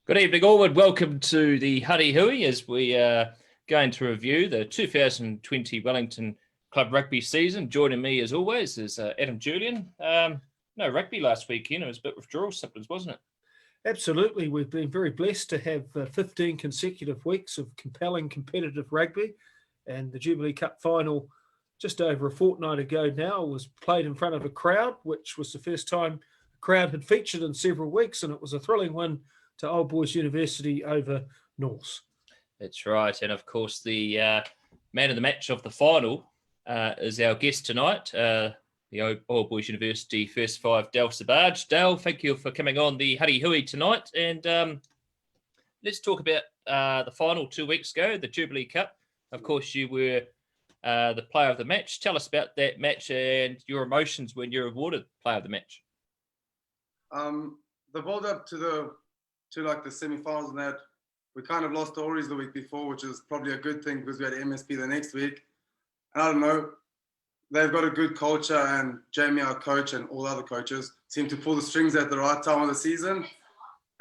Good evening, all, and welcome to the Huddy Hui as we are going to review the 2020 Wellington Club rugby season. Joining me, as always, is Adam Julian. No rugby last weekend. It was a bit withdrawal symptoms, wasn't it? Absolutely. We've been very blessed to have 15 consecutive weeks of compelling competitive rugby, and the Jubilee Cup final just over a fortnight ago now was played in front of a crowd, which was the first time the crowd had featured in several weeks, and it was a thrilling win to Old Boys University over Norse. That's right. And of course, the man of the match of the final is our guest tonight, the Old Boys University first five, Dale Sabbagh. Dale, thank you for coming on the Huddy Hui tonight. And let's talk about the final 2 weeks ago, the Jubilee Cup. Of course, you were the player of the match. Tell us about that match and your emotions when you're awarded player of the match. The build-up to the semi-finals and that, we kind of lost the Auries the week before, which is probably a good thing because we had MSP the next week. And I don't know, they've got a good culture, and Jamie, our coach, and all the other coaches seem to pull the strings at the right time of the season.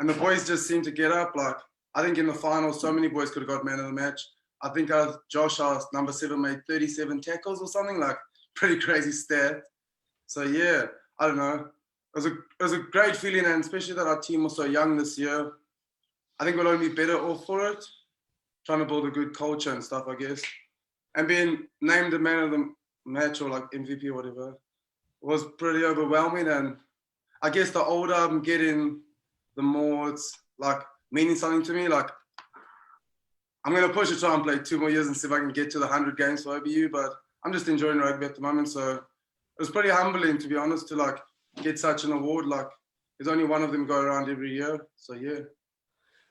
And the boys just seem to get up. Like, I think in the final, so many boys could have got man of the match. I think Josh, our number 7, made 37 tackles or something, like pretty crazy stat. So yeah, I don't know. It was a great feeling, and especially that our team was so young this year. I think we'll only be better off for it, trying to build a good culture and stuff, I guess. And being named the man of the match or like MVP or whatever was pretty overwhelming. And I guess the older I'm getting, the more it's like meaning something to me. Like, I'm going to push to try and play 2 more years and see if I can get to the 100 games for OBU, but I'm just enjoying rugby at the moment. So it was pretty humbling, to be honest, to like get such an award. Like, there's only one of them go around every year. So yeah.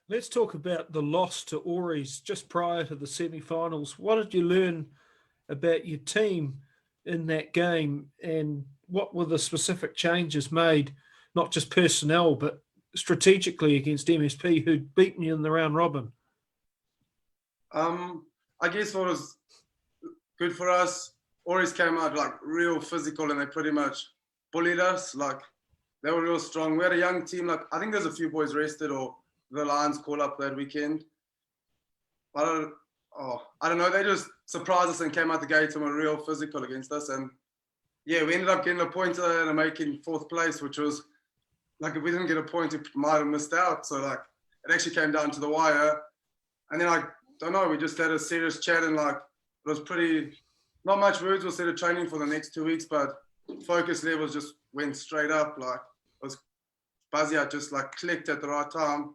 Let's talk about the loss to Auries just prior to the semi-finals. What did you learn about your team in that game, and what were the specific changes made, not just personnel, but strategically against MSP, who'd beaten you in the round robin? I guess what was good for us, Auries came out like real physical, and they pretty much bullied us. Like, they were real strong. We had a young team. Like, I think there's a few boys rested or the Lions call up that weekend. I don't know. They just surprised us and came out the gate and were real physical against us. And yeah, we ended up getting a point and making 4th place, which was like, if we didn't get a point, we might have missed out. So like, it actually came down to the wire. And then I don't know, we just had a serious chat, and like, it was pretty, not much words were said of training for the next 2 weeks, but focus levels just went straight up. Like, it was buzzy out, just like clicked at the right time.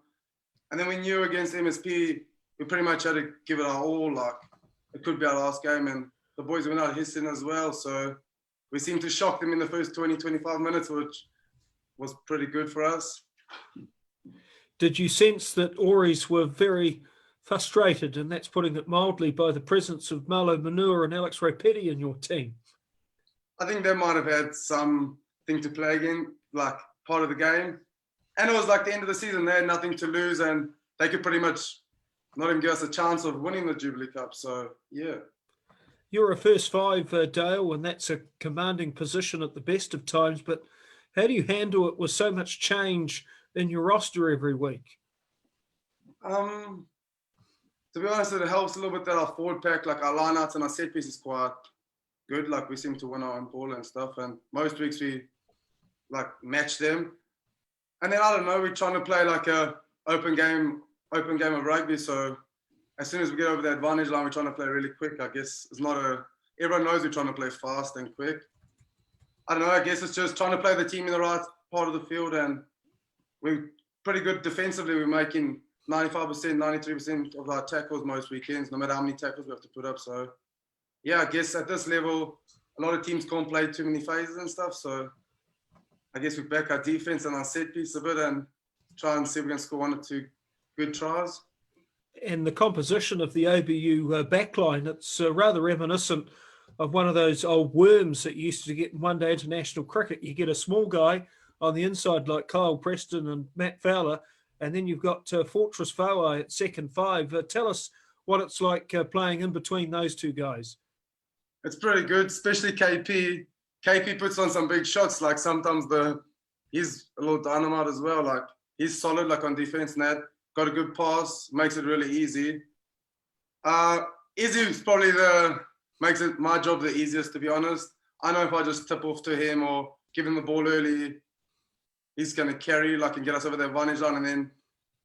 And then we knew against MSP, we pretty much had to give it our all. Like, it could be our last game, and the boys went out hissing as well. So we seemed to shock them in the first 20, 25 minutes, which was pretty good for us. Did you sense that Auries were very frustrated, and that's putting it mildly, by the presence of Marlo Manua and Alex Rapetti in your team? I think they might have had something to play again, like part of the game. And it was like the end of the season. They had nothing to lose, and they could pretty much not even give us a chance of winning the Jubilee Cup. So, yeah. You're a first five, Dale, and that's a commanding position at the best of times. But how do you handle it with so much change in your roster every week? To be honest, it helps a little bit that our forward pack, like our lineouts and our set piece, is quite good. Like, we seem to win our own ball and stuff. And most weeks we like match them. And then, I don't know, we're trying to play like a open game of rugby. So as soon as we get over the advantage line, we're trying to play really quick. I guess it's not everyone knows we're trying to play fast and quick. I don't know, I guess it's just trying to play the team in the right part of the field, and we're pretty good defensively. We're making 95%, 93% of our tackles most weekends, no matter how many tackles we have to put up. So yeah, I guess at this level, a lot of teams can't play too many phases and stuff. So I guess we back our defense and our set piece a bit and try and see if we can score 1 or 2 good tries. And the composition of the OBU backline, it's rather reminiscent of one of those old worms that you used to get in one-day international cricket. You get a small guy on the inside like Kyle Preston and Matt Fowler, and then you've got Fortress Fawai at second 5. Tell us what it's like playing in between those two guys. It's pretty good, especially KP. KP puts on some big shots. Like, sometimes he's a little dynamite as well. Like, he's solid, like on defense and that. got a good pass, makes it really easy. Izzy is probably makes it my job the easiest, to be honest. I know if I just tip off to him or give him the ball early, he's going to carry and get us over the advantage line, and then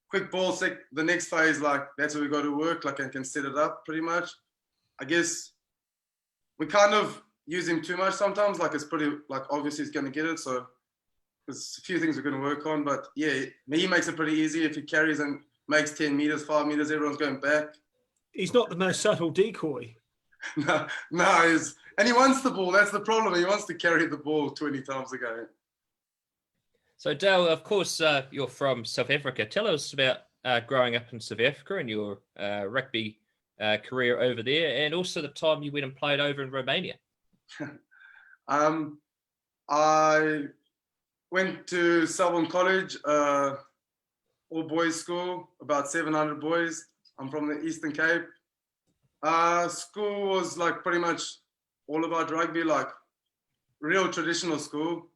quick ball, the next phase, that's where we go to work, and can set it up pretty much. I guess we kind of use him too much sometimes, it's pretty, obviously he's going to get it, so there's a few things we're going to work on, but yeah, he makes it pretty easy. If he carries and makes 10 meters, 5 meters, everyone's going back. He's not the most subtle decoy. No, and he wants the ball. That's the problem. He wants to carry the ball 20 times a game. So, Dale, of course, you're from South Africa. Tell us about growing up in South Africa and your rugby career over there, and also the time you went and played over in Romania. I went to Sabbagh College, all boys school, about 700 boys. I'm from the Eastern Cape. School was pretty much all about rugby, real traditional school.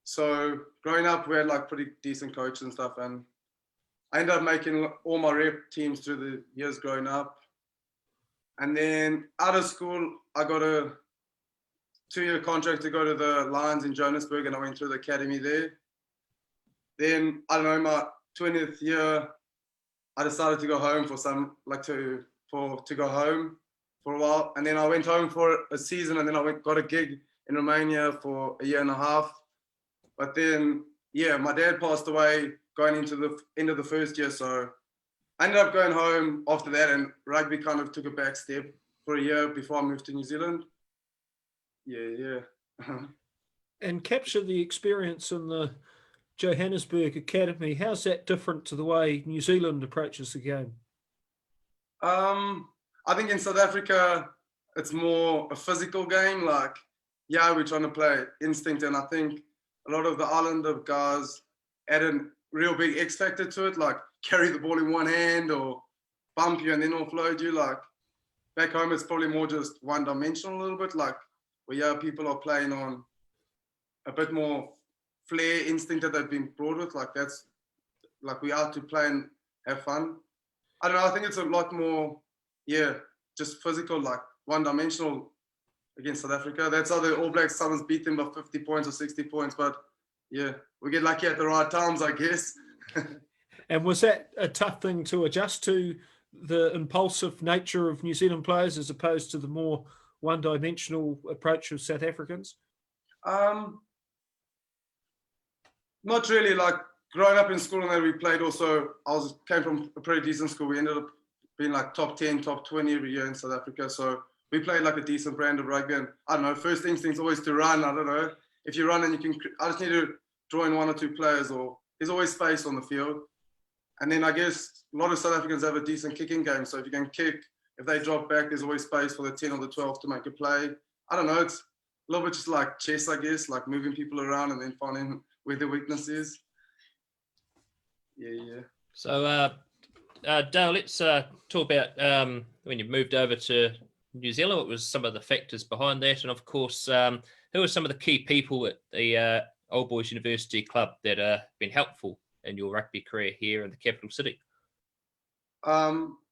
So growing up, we had pretty decent coaches and stuff, and I ended up making all my rep teams through the years growing up. And then out of school, I got a 2-year contract to go to the Lions in Johannesburg, and I went through the academy there. Then, I don't know, my 20th year, I decided to go home for to go home for a while. And then I went home for a season, and then I got a gig in Romania for a year and a half. But then, yeah, my dad passed away going into the end of the first year. So I ended up going home after that, and rugby kind of took a back step for a year before I moved to New Zealand. Yeah. And capture the experience in the Johannesburg Academy. How's that different to the way New Zealand approaches the game? I think in South Africa, it's more a physical game. We're trying to play instinct, and I think a lot of the Islander guys add a real big X factor to it, carry the ball in one hand or bump you and then offload you. Back home, it's probably more just one-dimensional a little bit, where people are playing on a bit more flair, instinct that they've been brought with. That's we out to play and have fun. I don't know, I think it's a lot more, just physical, one-dimensional against South Africa. That's how the All Blacks sometimes beat them by 50 points or 60 points. But yeah, we get lucky at the right times, I guess. And was that a tough thing to adjust to, the impulsive nature of New Zealand players as opposed to the more one-dimensional approach of South Africans? Not really. Growing up in school and that we played also, came from a pretty decent school. We ended up being top 10, top 20 every year in South Africa. So we played a decent brand of rugby. And I don't know, first instinct's always to run. I don't know. If you run and I just need to draw in 1 or 2 players, or there's always space on the field. And then I guess a lot of South Africans have a decent kicking game. So if you can kick, if they drop back, there's always space for the 10 or the 12 to make a play. I don't know. It's a little bit just like chess, I guess, moving people around and then finding where their weakness is. Yeah. So, Dale, let's talk about when you moved over to New Zealand. What was some of the factors behind that? And of course, who are some of the key people at the Old Boys University Club that have been helpful in your rugby career here in the capital city?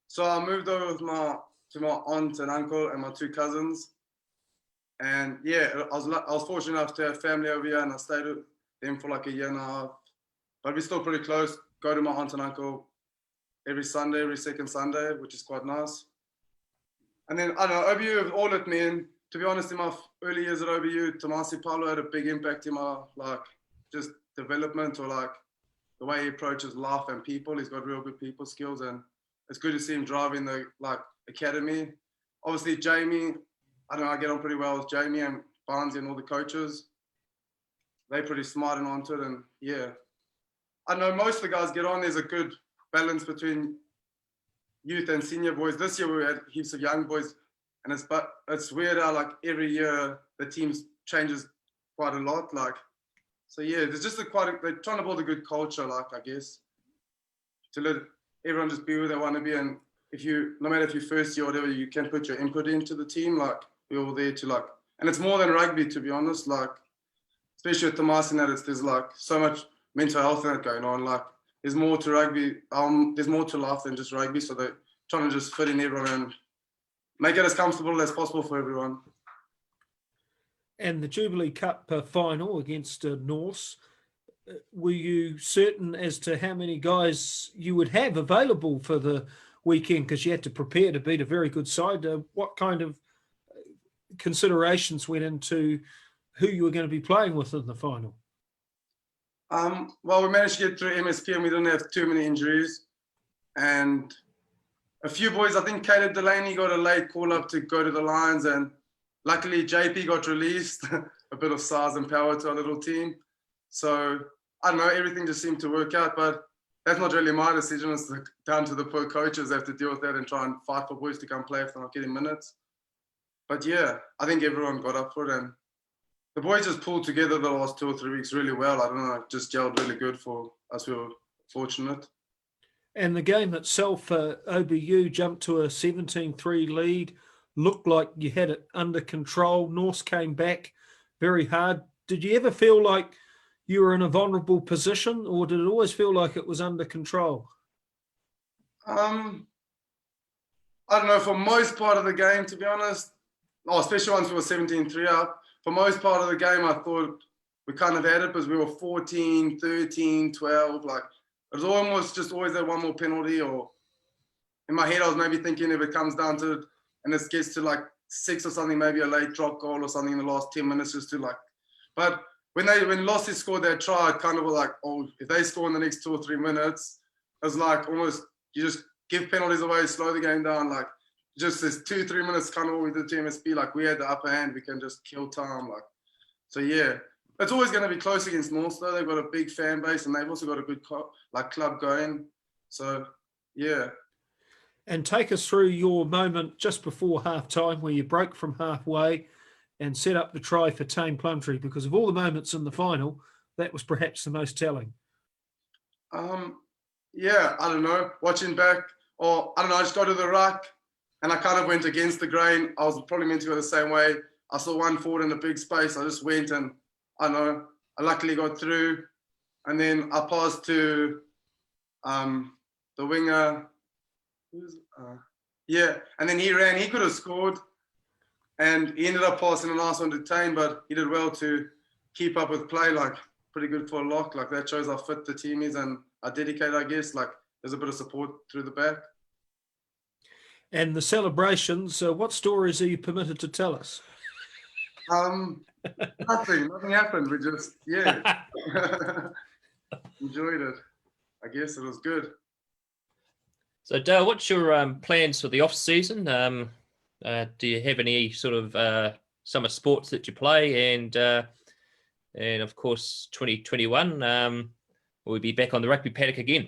So I moved over to my aunt and uncle and my 2 cousins. And yeah, I was fortunate enough to have family over here, and I stayed with them for a year and a half. But we're still pretty close. Go to my aunt and uncle every Sunday, every second Sunday, which is quite nice. And then, I don't know, OBU have all let me in. To be honest, in my early years at OBU, Tomasi Paulo had a big impact in my, just development, or the way he approaches life and people. He's got real good people skills, and it's good to see him driving the, academy. Obviously, Jamie, I don't know, I get on pretty well with Jamie and Barnesy and all the coaches. They're pretty smart and onto it, and yeah. I know most of the guys get on. There's a good balance between youth and senior boys. This year we had heaps of young boys, and it's weird how every year the team changes quite a lot. So yeah, there's just they're trying to build a good culture, I guess, to let everyone just be where they want to be. And no matter if you're first year or whatever, you can put your input into the team. We're all there to and it's more than rugby, to be honest. Especially with Tomas and that, there's so much mental health in it going on. there's more to rugby. There's more to life than just rugby. So they're trying to just fit in everyone and make it as comfortable as possible for everyone. And the Jubilee Cup final against Norse, were you certain as to how many guys you would have available for the weekend? Because you had to prepare to beat a very good side. What kind of considerations went into who you were going to be playing with in the final? Well, we managed to get through MSP and we didn't have too many injuries. And a few boys, I think Caleb Delaney got a late call up to go to the Lions, and luckily JP got released, a bit of size and power to our little team. So I don't know, everything just seemed to work out, but that's not really my decision. It's down to the poor coaches. They have to deal with that and try and fight for boys to come play if they're not getting minutes. But yeah, I think everyone got up for it, and the boys just pulled together the last 2 or 3 weeks really well. I don't know, it just gelled really good for us. We were fortunate. And the game itself, OBU jumped to a 17-3 lead. Looked like you had it under control. Norse came back very hard. Did you ever feel like you were in a vulnerable position, or did it always feel like it was under control? I don't know, for most part of the game, to be honest, especially once we were 17-3 up, for most part of the game, I thought we kind of had it because we were 14, 13, 12. Like, it was almost just always that one more penalty, or in my head, I was maybe thinking if it comes down to it and it gets to like 6 or something, maybe a late drop goal or something in the last 10 minutes just to like, but when Lossie scored that try, it kind of was like, oh, if they score in the next 2 or 3 minutes, it was like almost, you just give penalties away, slow the game down, like just this 2-3 minutes kind of what we did to MSP, like we had the upper hand, we can just kill time, like, so yeah. It's always going to be close against North, though. They've got a big fan base and they've also got a good club going. So, yeah. And take us through your moment just before half-time where you broke from halfway and set up the try for Tame Plumtree, because of all the moments in the final, that was perhaps the most telling. Yeah, I don't know. Watching back, or I don't know, I just got to the ruck and I kind of went against the grain. I was probably meant to go the same way. I saw one forward in a big space. I just went and I don't know, I luckily got through. And then I passed to the winger. And then he ran. He could have scored. And he ended up passing a nice one to Tane, but he did well to keep up with play, like pretty good for a lock. Like that shows how fit the team is and how dedicated, I guess. Like there's a bit of support through the back. And the celebrations, what stories are you permitted to tell us? Nothing happened. We just, yeah, enjoyed it. I guess it was good. So, Dale, what's your plans for the off season? Do you have any sort of summer sports that you play? And of course, 2021, we'll be back on the rugby paddock again.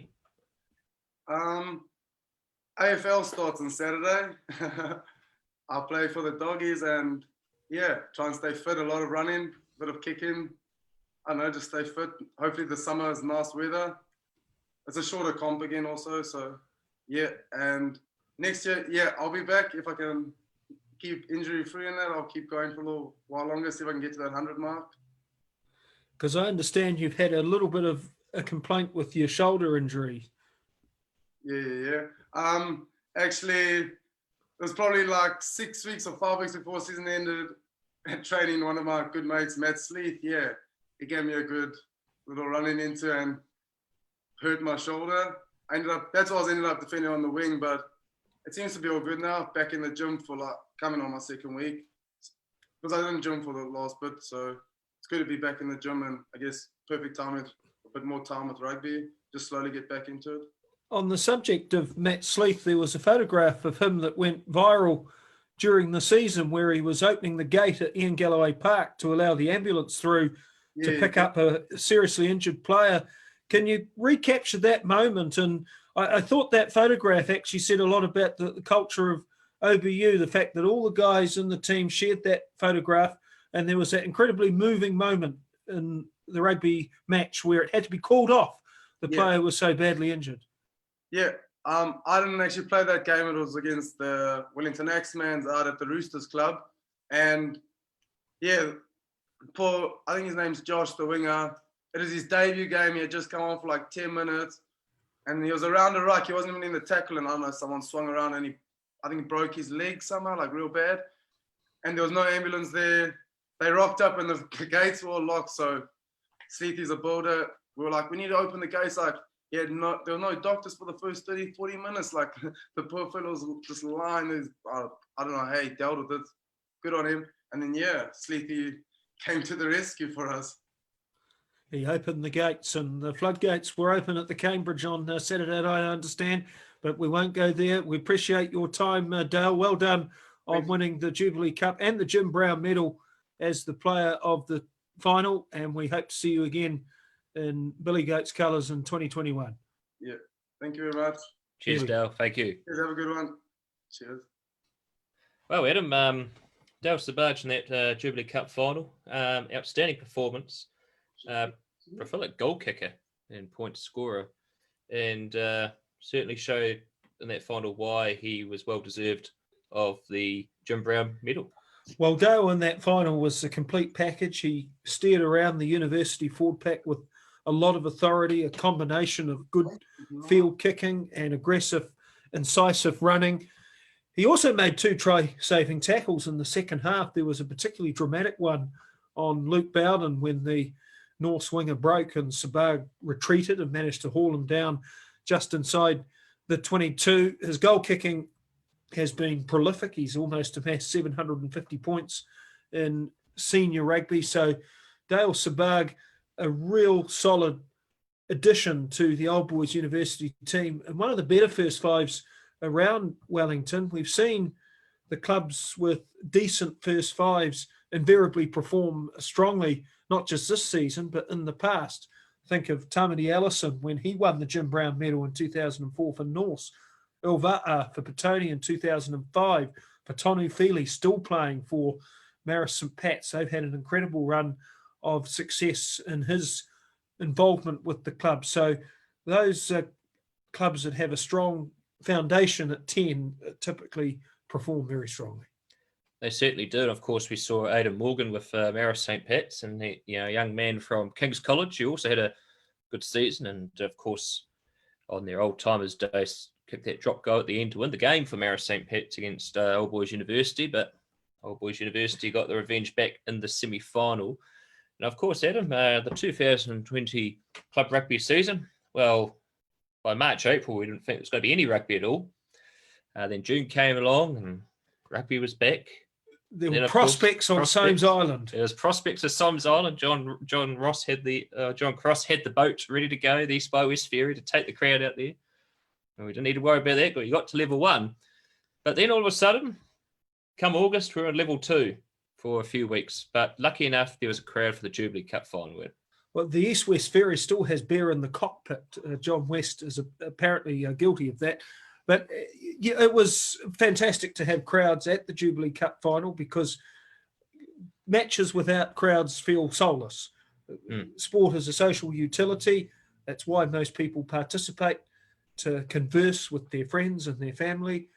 AFL starts on Saturday. I'll play for the doggies and yeah, try and stay fit. A lot of running, a bit of kicking. I don't know, just stay fit. Hopefully the summer is nice weather. It's a shorter comp again also. So yeah, and next year, yeah, I'll be back. If I can keep injury free in that, I'll keep going for a little while longer, see if I can get to that 100 mark. Because I understand you've had a little bit of a complaint with your shoulder injury. Yeah. Actually, it was probably like 6 weeks or 5 weeks before season ended, training one of my good mates, Matt Sleeth. Yeah, he gave me a good little running into and hurt my shoulder. That's why I ended up defending on the wing, but it seems to be all good now. Back in the gym for like coming on my second week, because I didn't gym for the last bit, so it's good to be back in the gym and I guess perfect time with a bit more time with rugby, just slowly get back into it. On the subject of Matt Sleeth, there was a photograph of him that went viral during the season where he was opening the gate at Ian Galloway Park to allow the ambulance through to pick up a seriously injured player. Can you recapture that moment? And I thought that photograph actually said a lot about the culture of OBU, the fact that all the guys in the team shared that photograph, and there was that incredibly moving moment in the rugby match where it had to be called off. The player was so badly injured. Yeah, I didn't actually play that game. It was against the Wellington Axemans out at the Roosters Club. And yeah, I think his name's Josh, the winger. It is his debut game. He had just come on for like 10 minutes. and he was around the ruck. He wasn't even in the tackle, and I don't know, someone swung around and I think he broke his leg somehow, like real bad. And there was no ambulance there. They rocked up and the gates were all locked. So Sleethy's a builder. We were like, we need to open the gates. Like, there were no doctors for the first 30, 40 minutes. Like, the poor fellow was just lying. I don't know how he dealt with it. Good on him. And then, yeah, Sleethy came to the rescue for us. He opened the gates, and the floodgates were open at the Cambridge on Saturday, I understand, but we won't go there. We appreciate your time, Dale. Well done on winning the Jubilee Cup and the Jim Brown medal as the player of the final, and we hope to see you again in Billy Goat's colours in 2021. Yeah, thank you very much. Cheers, Dale. Thank you. Cheers, have a good one. Cheers. Well, Adam, Dale Sabbagh in that Jubilee Cup final, outstanding performance. Prolific goal kicker and point scorer, and certainly showed in that final why he was well deserved of the Jim Brown medal. Well, Dale in that final was a complete package. He steered around the university forward pack with a lot of authority, a combination of good field kicking and aggressive, incisive running. He also made 2 try-saving tackles in the second half. There was a particularly dramatic one on Luke Bowden when the North winger broke and Sabbagh retreated and managed to haul him down just inside the 22. His goal kicking has been prolific. He's almost amassed 750 points in senior rugby. So Dale Sabbagh, a real solid addition to the Old Boys University team, and one of the better first fives around Wellington. We've seen the clubs with decent first fives invariably perform strongly, not just this season, but in the past. Think of Tamati Allison when he won the Jim Brown medal in 2004 for Norse, Ilva'a for Petone in 2005, for Tonu Feely still playing for Marist St. Pat's. They've had an incredible run of success in his involvement with the club. So those clubs that have a strong foundation at 10 typically perform very strongly. They certainly do. And of course, we saw Aidan Morgan with Marist St. Pat's, and a young man from King's College who also had a good season. And of course, on their old timers' days, kicked that drop goal at the end to win the game for Marist St. Pat's against Old Boys University. But Old Boys University got the revenge back in the semi-final. And of course, Adam, the 2020 club rugby season, well, by March, April, we didn't think there was going to be any rugby at all. Then June came along and rugby was back. There were prospects on Soames Island. There was prospects at Soames Island. John Cross had the boat ready to go, the East by West Ferry, to take the crowd out there. And we didn't need to worry about that, but we got to level 1. But then all of a sudden, come August, we were at level 2 for a few weeks. But lucky enough, there was a crowd for the Jubilee Cup final. Well, the East-West Ferry still has beer in the cockpit. John West is apparently guilty of that. But it was fantastic to have crowds at the Jubilee Cup final, because matches without crowds feel soulless. Sport is a social utility. That's why most people participate, to converse with their friends and their family.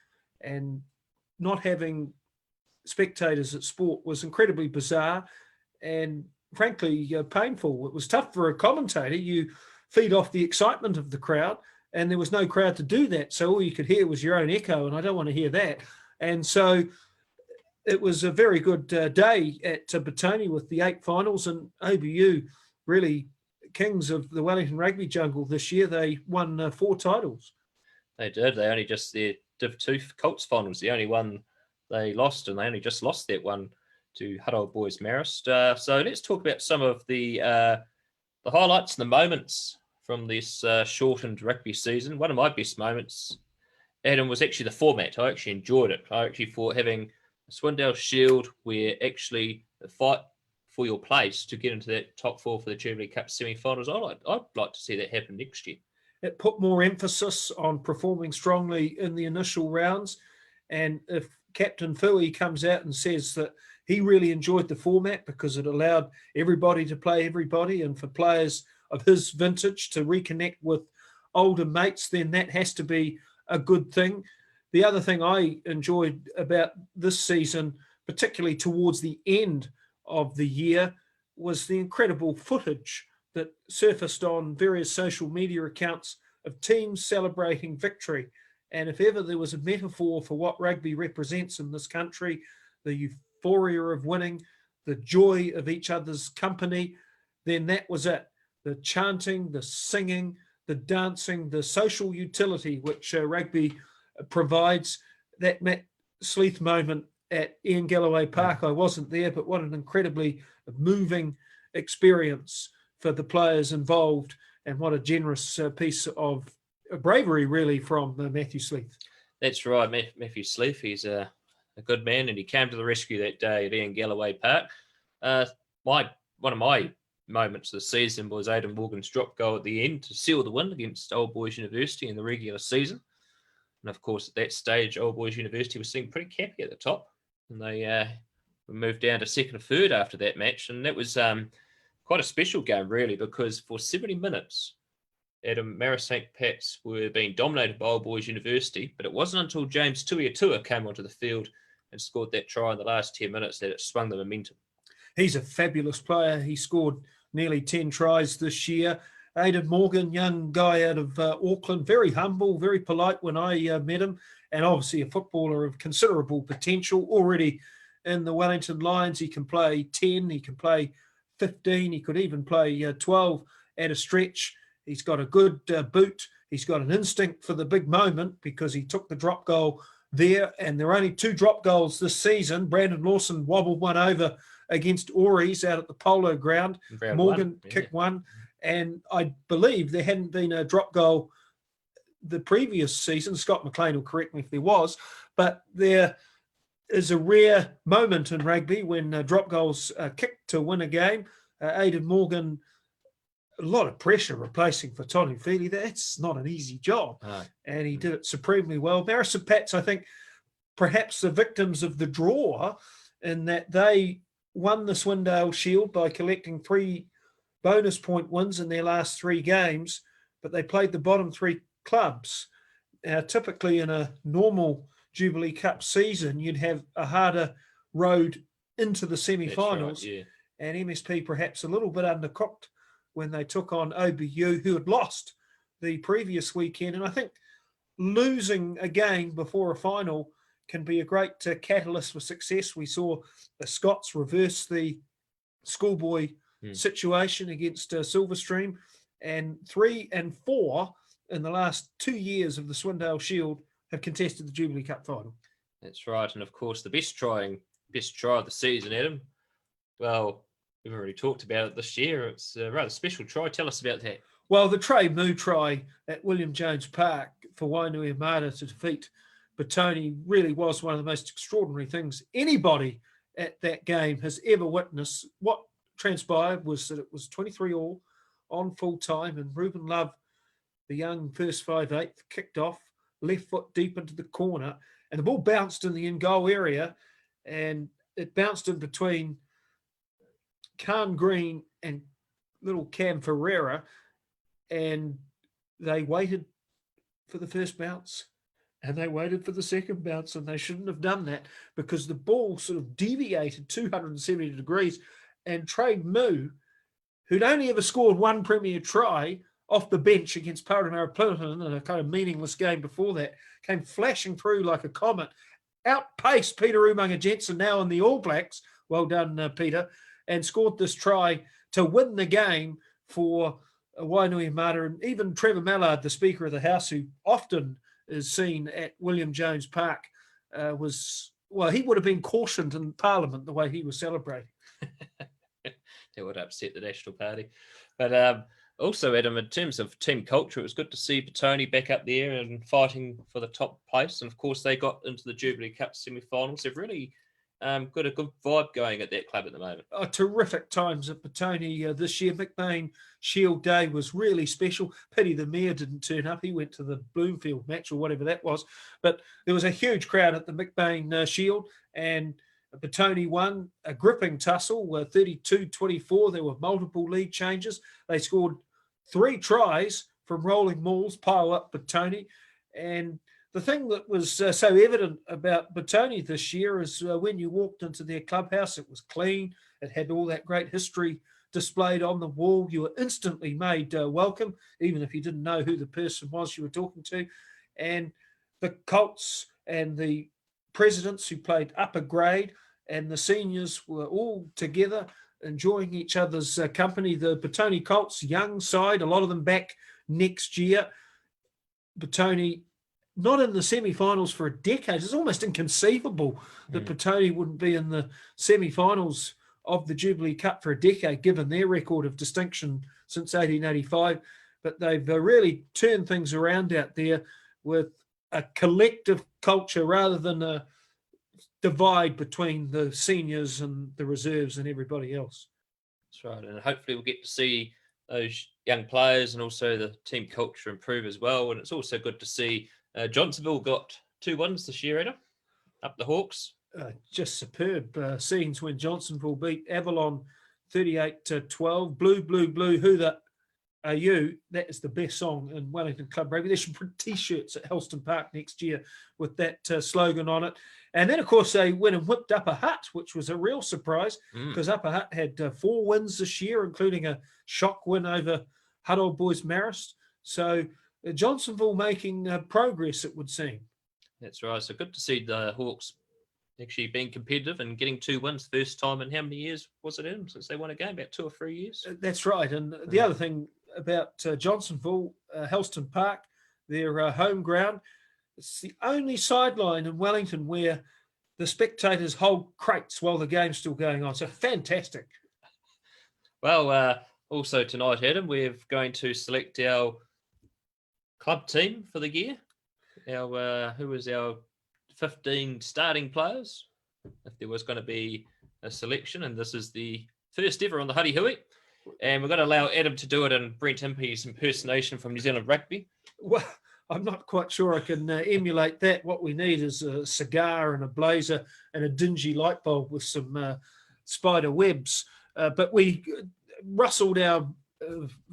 And not having spectators at sport was incredibly bizarre and frankly painful. It was tough for a commentator. You feed off the excitement of the crowd, and there was no crowd to do that. So all you could hear was your own echo, and I don't want to hear that. And so it was a very good day at Petone with the 8 finals, and OBU really kings of the Wellington rugby jungle this year. They won 4 titles. They did. They only just their Div 2 Colts finals, the only one they lost, and they only just lost that one to Huddy Boys Marist. So let's talk about some of the highlights and the moments from this shortened rugby season. One of my best moments, Adam, was actually the format. I actually enjoyed it. I actually thought having a Swindale Shield where actually the fight for your place to get into that top 4 for the Jubilee Cup semi-finals, I'd like to see that happen next year. It put more emphasis on performing strongly in the initial rounds. And if Captain Fui comes out and says that he really enjoyed the format because it allowed everybody to play everybody, and for players of his vintage to reconnect with older mates, then that has to be a good thing. The other thing I enjoyed about this season, particularly towards the end of the year, was the incredible footage that surfaced on various social media accounts of teams celebrating victory. And if ever there was a metaphor for what rugby represents in this country, the euphoria of winning, the joy of each other's company, then that was it. The chanting, the singing, the dancing, the social utility which rugby provides. That Matt Sleeth moment at Ian Galloway Park, I wasn't there, but what an incredibly moving experience for the players involved, and what a generous piece of bravery, really, from Matthew Sleeth. That's right, Matthew Sleeth. He's a good man, and he came to the rescue that day at Ian Galloway Park. One of my moments of the season was Aidan Morgan's drop goal at the end to seal the win against Old Boys University in the regular season. And of course, at that stage, Old Boys University was sitting pretty cappy at the top, and they moved down to second or third after that match. And that was quite a special game, really, because for 70 minutes, Mara St. Pat's were being dominated by Old Boys University, but it wasn't until James Tuiatua came onto the field and scored that try in the last 10 minutes that it swung the momentum. He's a fabulous player. He scored nearly 10 tries this year. Aidan Morgan, young guy out of Auckland, very humble, very polite when I met him, and obviously a footballer of considerable potential already in the Wellington Lions. He can play 10, he can play 15, he could even play 12 at a stretch. He's got a good boot. He's got an instinct for the big moment because he took the drop goal there, and there are only 2 drop goals this season. Brandon Lawson wobbled one over against Auries out at the Polo Ground. Morgan kicked one, and I believe there hadn't been a drop goal the previous season. Scott McLean will correct me if there was, but there is a rare moment in rugby when drop goals are kicked to win a game. Aidan Morgan, a lot of pressure replacing for Tony Feely. That's not an easy job. And he did it supremely well. Mara St. Pat's, I think, perhaps the victims of the draw, in that they won the Swindale Shield by collecting 3 bonus point wins in their last 3 games, but they played the bottom 3 clubs. Typically in a normal Jubilee Cup season, you'd have a harder road into the semi-finals. Right, yeah. And MSP perhaps a little bit undercooked when they took on OBU, who had lost the previous weekend. And I think losing a game before a final can be a great catalyst for success. We saw the Scots reverse the schoolboy situation against Silverstream, and 3 and 4 in the last 2 years of the Swindale Shield have contested the Jubilee Cup final. That's right. And of course, the best try of the season, Adam. Well, we've already talked about it this year. It's a rather special try. Tell us about that. Well, the Trey Moo try at William Jones Park for Wainui-Armada to defeat Batoni really was one of the most extraordinary things anybody at that game has ever witnessed. What transpired was that it was 23-all on full time, and Reuben Love, the young first 5'8", kicked off, left foot deep into the corner, and the ball bounced in the in-goal area, and it bounced in between Khan Green and little Cam Ferreira, and they waited for the first bounce, and they waited for the second bounce, and they shouldn't have done that because the ball sort of deviated 270 degrees, and Trey Moo, who'd only ever scored 1 premier try off the bench against Paramara Plimpton in a kind of meaningless game before that, came flashing through like a comet, outpaced Peter Umaga Jensen, now in the All Blacks, well done, Peter, and scored this try to win the game for Wainui-Armada. And even Trevor Mallard, the Speaker of the House, who often is seen at William Jones Park, he would have been cautioned in Parliament the way he was celebrating. That would upset the National Party. But also, Adam, in terms of team culture, it was good to see Batoni back up there and fighting for the top place. And of course, they got into the Jubilee Cup semi-finals. They've really got a good vibe going at that club at the moment. Terrific times at Batoni this year. McBain Shield Day was really special. Pity the mayor didn't turn up. He went to the Bloomfield match or whatever that was. But there was a huge crowd at the McBain Shield, and Batoni won a gripping tussle, 32-24. There were multiple lead changes. They scored 3 tries from rolling mauls, pile up Batoni. And the thing that was so evident about Batoni this year is when you walked into their clubhouse, it was clean. It had all that great history displayed on the wall. You were instantly made welcome, even if you didn't know who the person was you were talking to. And the Colts and the presidents who played upper grade and the seniors were all together enjoying each other's company. The Petone Colts, young side, a lot of them back next year. Petone not in the semi-finals for a decade. It's almost inconceivable that Petone wouldn't be in the semi-finals of the Jubilee Cup for a decade, given their record of distinction since 1885. But they've really turned things around out there with a collective culture rather than a divide between the seniors and the reserves and everybody else. That's right. And hopefully we'll get to see those young players and also the team culture improve as well. And it's also good to see Johnsonville got 2 wins this year, Adam, up the Hawks. Just superb scenes when Johnsonville beat Avalon 38-12. Blue, blue, blue, who the are you? That is the best song in Wellington Club Rugby. There should put T-shirts at Helston Park next year with that slogan on it. And then, of course, they went and whipped Upper Hutt, which was a real surprise because Upper Hutt had 4 wins this year, including a shock win over Hutt Old Boys Marist. So Johnsonville making progress, it would seem. That's right. So good to see the Hawks actually being competitive and getting 2 wins first time in how many years was it in since they won a game? About 2 or 3 years? That's right. And the other thing about Johnsonville, Helston Park, their home ground, it's the only sideline in Wellington where the spectators hold crates while the game's still going on. So fantastic. Well, also tonight, Adam, we're going to select our club team for the year. Who is our 15 starting players, if there was going to be a selection, and this is the first ever on the Huddy Hui. And we're going to allow Adam to do it in Brent Impey's impersonation from New Zealand Rugby. Well, I'm not quite sure I can emulate that. What we need is a cigar and a blazer and a dingy light bulb with some spider webs. But we rustled our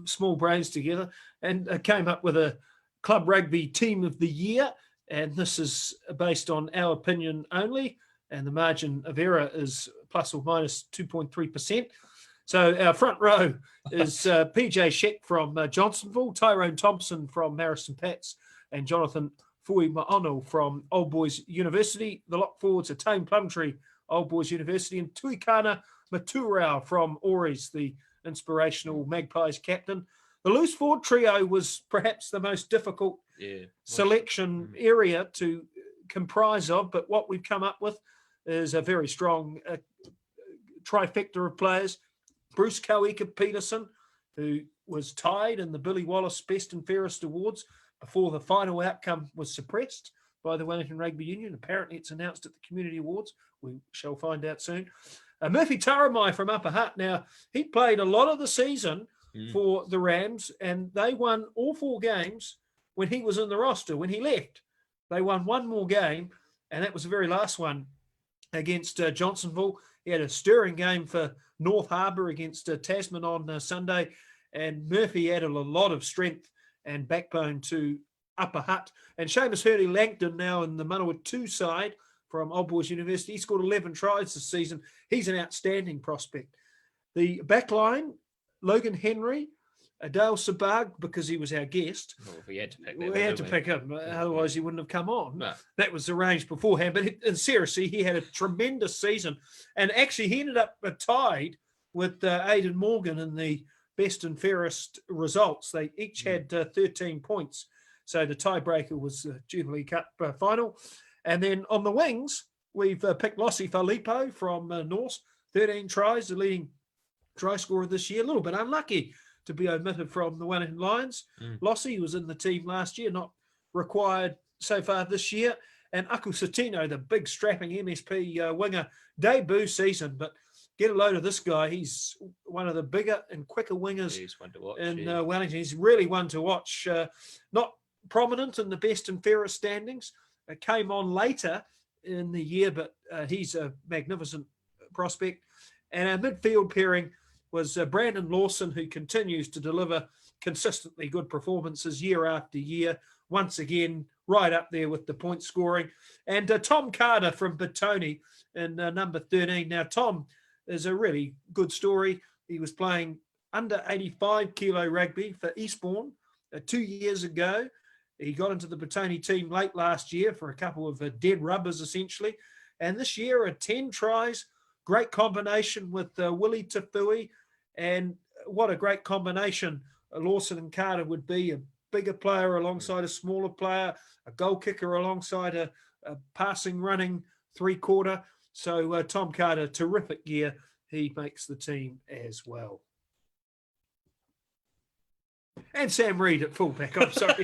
small brains together and came up with a Club Rugby Team of the Year. And this is based on our opinion only. And the margin of error is plus or minus 2.3%. So our front row is PJ Sheck from Johnsonville, Tyrone Thompson from Marist and Pats, and Jonathan Fui Ma'ono from Old Boys University. The lock forwards are Tame Plumtree, Old Boys University, and Tuikana Maturau from Auris, the inspirational Magpies captain. The loose forward trio was perhaps the most difficult selection area to comprise of, but what we've come up with is a very strong trifecta of players. Bruce Kauika-Peterson, who was tied in the Billy Wallace Best and Fairest Awards before the final outcome was suppressed by the Wellington Rugby Union. Apparently it's announced at the Community Awards. We shall find out soon. Murphy Taramai from Upper Hutt. Now, he played a lot of the season for the Rams, and they won all 4 games when he was in the roster. When he left, they won 1 more game, and that was the very last one against Johnsonville. He had a stirring game for North Harbour against Tasman on Sunday, and Murphy added a lot of strength and backbone to Upper Hutt. And Seamus Hurley-Langton now in the Manawatu side from Old Boys University. He scored 11 tries this season. He's an outstanding prospect. The backline, Logan Henry, Dale Sabbagh, because he was our guest. Well, we had to pick him. Otherwise he wouldn't have come on. No. That was arranged beforehand. But in seriously, he had a tremendous season. And actually, he ended up tied with Aidan Morgan in the best and fairest results. They each had 13 points. So the tiebreaker was the Jubilee Cup final. And then on the wings, we've picked Lossie Filippo from Norse, 13 tries, the leading try scorer this year. A little bit unlucky to be omitted from the Wellington Lions. Lossie was in the team last year, not required so far this year. And Aku Satino, the big strapping MSP winger, debut season. But get a load of this guy. He's one of the bigger and quicker wingers in Wellington. He's really one to watch. Not prominent in the best and fairest standings. Came on later in the year, but he's a magnificent prospect. And our midfield pairing was Brandon Lawson, who continues to deliver consistently good performances year after year. Once again, right up there with the point scoring. And Tom Carter from Petone in number 13. Now, Tom is a really good story. He was playing under 85 kilo rugby for Eastbourne 2 years ago. He got into the Petone team late last year for a couple of dead rubbers, essentially. And this year, 10 tries, great combination with Willie Tafui. And what a great combination Lawson and Carter would be, a bigger player alongside a smaller player, a goal kicker alongside a passing, running three-quarter. So Tom Carter, terrific year. He makes the team as well. And Sam Reid at fullback. I'm sorry.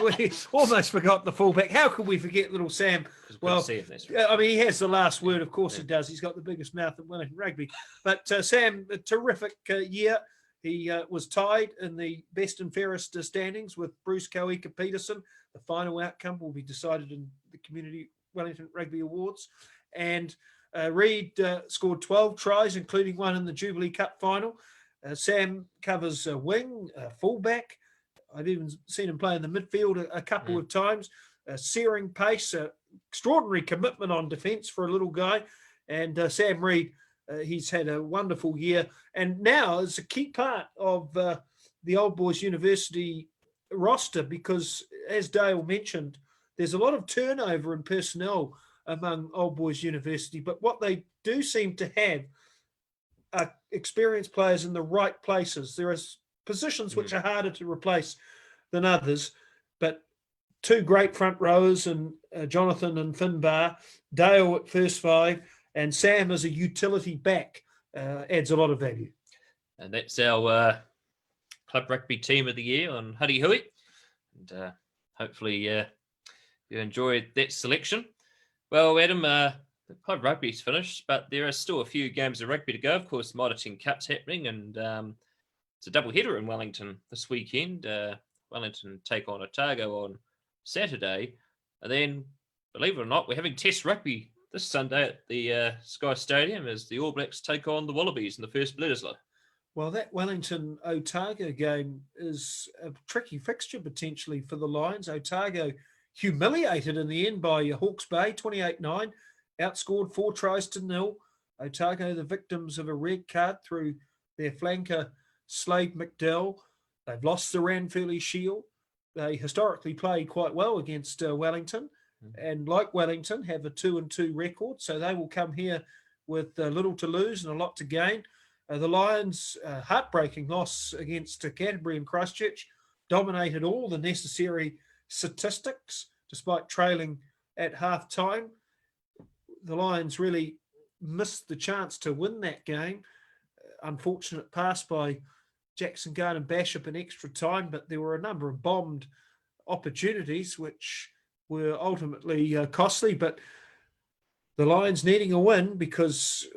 We almost forgot the fullback. How could we forget little Sam? Well, I mean, he has the last word. Of course he does. He's got the biggest mouth in Wellington rugby. But Sam, a terrific year. He was tied in the best and fairest standings with Bruce Kauika Peterson. The final outcome will be decided in the Community Wellington Rugby Awards. And Reid scored 12 tries, including one in the Jubilee Cup final. Sam covers a wing, fullback. I've even seen him play in the midfield a couple of times. Searing pace, extraordinary commitment on defence for a little guy. And Sam Reid, he's had a wonderful year. And now is a key part of the Old Boys University roster because, as Dale mentioned, there's a lot of turnover in personnel among Old Boys University. But what they do seem to have are experienced players in the right places. There are positions which are harder to replace than others, but two great front rowers and Jonathan and Finbar, Dale at first five, and Sam as a utility back adds a lot of value. And that's our club rugby team of the year on Huddy Hui. And hopefully you enjoyed that selection. Well, Adam, the club rugby's finished, but there are still a few games of rugby to go. Of course, Mitre 10 Cup's happening, and it's a double header in Wellington this weekend. Wellington take on Otago on Saturday, and then, believe it or not, we're having Test rugby this Sunday at the Sky Stadium as the All Blacks take on the Wallabies in the first Bledisloe. Well, that Wellington-Otago game is a tricky fixture potentially for the Lions. Otago humiliated in the end by Hawke's Bay, 28-9, outscored 4 tries to 0. Otago, the victims of a red card through their flanker, Slade McDowell. They've lost the Ranfurly Shield. They historically played quite well against Wellington, and like Wellington, have a 2-2 record. So they will come here with little to lose and a lot to gain. The Lions, heartbreaking loss against Canterbury and Christchurch, dominated all the necessary statistics despite trailing at half-time. The Lions really missed the chance to win that game. Unfortunate pass by Jackson Garden Bashop in extra time, but there were a number of bombed opportunities which were ultimately costly. But the Lions needing a win because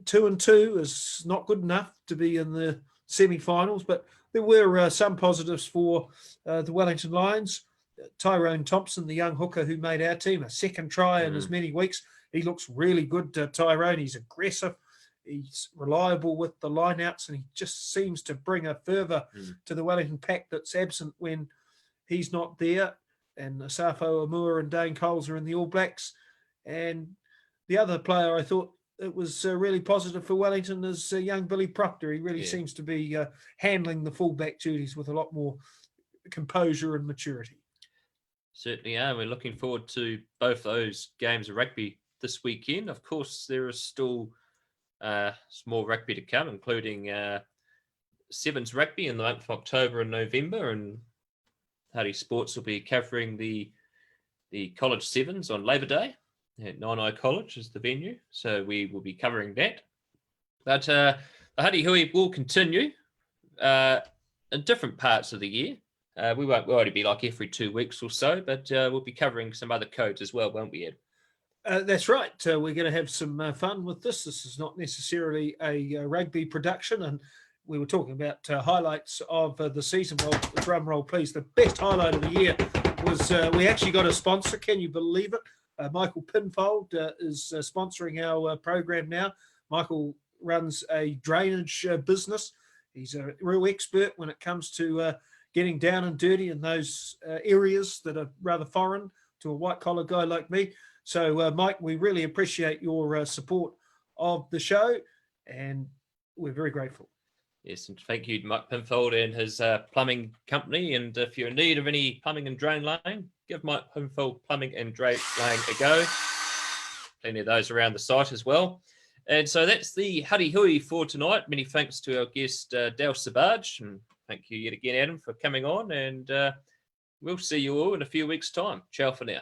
2-2 is not good enough to be in the semi-finals. But there were some positives for the Wellington Lions. Tyrone Thompson, the young hooker who made our team, a second try in as many weeks. He looks really good, Tyrone. He's aggressive. He's reliable with the lineouts, and he just seems to bring a fervour to the Wellington pack that's absent when he's not there. And Safo Amur and Dane Coles are in the All Blacks. And the other player I thought it was really positive for Wellington is young Billy Proctor. He really seems to be handling the fullback duties with a lot more composure and maturity. Certainly are. We're looking forward to both those games of rugby this weekend. Of course, there is still some more rugby to come, including Sevens rugby in the month of October and November, and Huddy Sports will be covering the College Sevens on Labour Day at Nainai College is the venue, so we will be covering that. But the Huddy Hui will continue in different parts of the year. We'll only be like every 2 weeks or so, but we'll be covering some other codes as well, won't we, Ed? That's right. We're going to have some fun with this. This is not necessarily a rugby production, and we were talking about highlights of the season. Well, drum roll, please. The best highlight of the year was we actually got a sponsor. Can you believe it? Michael Pinfold is sponsoring our program now. Michael runs a drainage business. He's a real expert when it comes to getting down and dirty in those areas that are rather foreign to a white-collar guy like me. So, Mike, we really appreciate your support of the show, and we're very grateful. Yes, and thank you to Mike Pinfold and his plumbing company. And if you're in need of any plumbing and drain laying, give Mike Pinfold Plumbing and Drain Laying a go. Plenty of those around the site as well. And so that's the Huddy Hui for tonight. Many thanks to our guest, Dale Sabbagh. And thank you yet again, Adam, for coming on. And we'll see you all in a few weeks' time. Ciao for now.